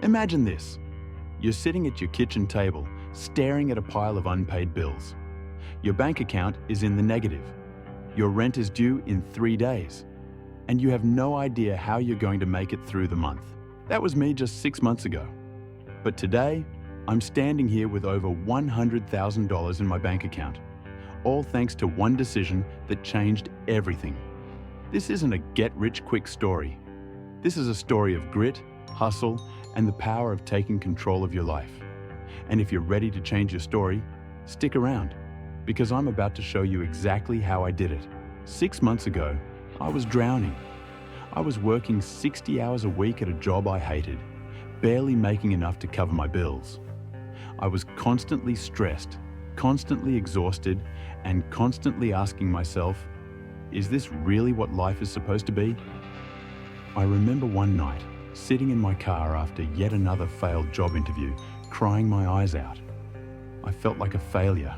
Imagine this. You're sitting at your kitchen table, staring at a pile of unpaid bills. Your bank account is in the negative. Your rent is due in 3 days. And you have no idea how you're going to make it through the month. That was me just 6 months ago. But today, I'm standing here with over $100,000 in my bank account, all thanks to one decision that changed everything. This isn't a get-rich-quick story. This is a story of grit, hustle, and the power of taking control of your life. And if you're ready to change your story, stick around, because I'm about to show you exactly how I did it. 6 months ago, I was drowning. I was working 60 hours a week at a job I hated, barely making enough to cover my bills. I was constantly stressed, constantly exhausted, and constantly asking myself, is this really what life is supposed to be? I remember one night, sitting in my car after yet another failed job interview, crying my eyes out. I felt like a failure,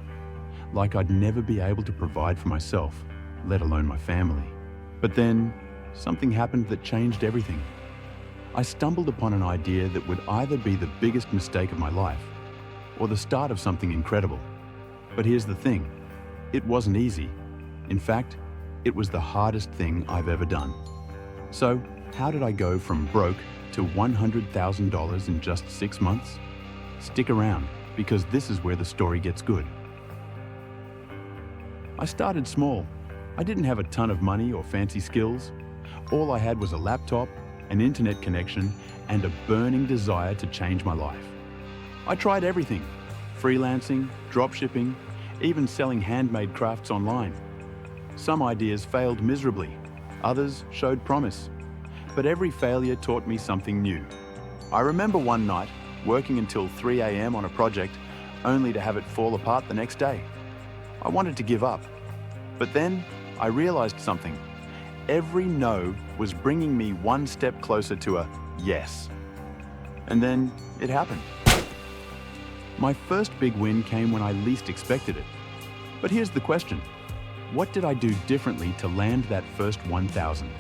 like I'd never be able to provide for myself, let alone my family. But then, something happened that changed everything. I stumbled upon an idea that would either be the biggest mistake of my life, or the start of something incredible. But here's the thing, it wasn't easy. In fact, it was the hardest thing I've ever done. So, how did I go from broke to $100,000 in just 6 months? Stick around, because this is where the story gets good. I started small. I didn't have a ton of money or fancy skills. All I had was a laptop, an internet connection, and a burning desire to change my life. I tried everything: freelancing, dropshipping, even selling handmade crafts online. Some ideas failed miserably, others showed promise. But every failure taught me something new. I remember one night working until 3 a.m. on a project, only to have it fall apart the next day. I wanted to give up. But then I realized something. Every no was bringing me one step closer to a yes. And then it happened. My first big win came when I least expected it. But here's the question. What did I do differently to land that first 1,000?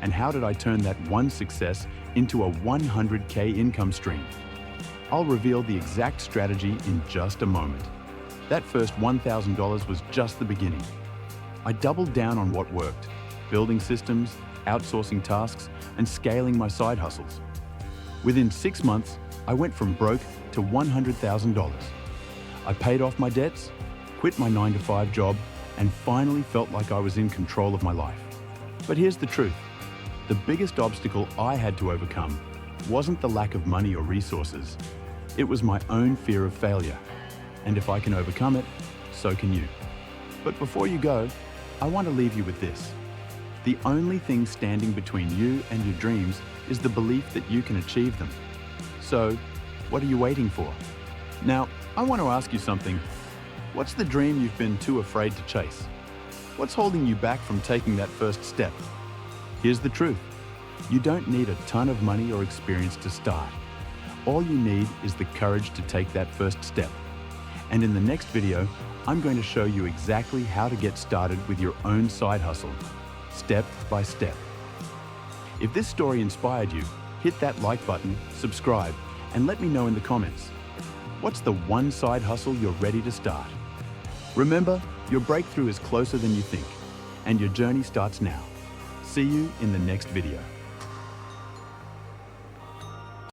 And how did I turn that one success into a 100K income stream? I'll reveal the exact strategy in just a moment. That first $1,000 was just the beginning. I doubled down on what worked, building systems, outsourcing tasks, and scaling my side hustles. Within 6 months, I went from broke to $100,000. I paid off my debts, quit my 9-to-5 job, and finally felt like I was in control of my life. But here's the truth. The biggest obstacle I had to overcome wasn't the lack of money or resources. It was my own fear of failure. And if I can overcome it, so can you. But before you go, I want to leave you with this. The only thing standing between you and your dreams is the belief that you can achieve them. So, what are you waiting for? Now, I want to ask you something. What's the dream you've been too afraid to chase? What's holding you back from taking that first step? Here's the truth. You don't need a ton of money or experience to start. All you need is the courage to take that first step. And in the next video, I'm going to show you exactly how to get started with your own side hustle, step by step. If this story inspired you, hit that like button, subscribe, and let me know in the comments. What's the one side hustle you're ready to start? Remember, your breakthrough is closer than you think, and your journey starts now. See you in the next video.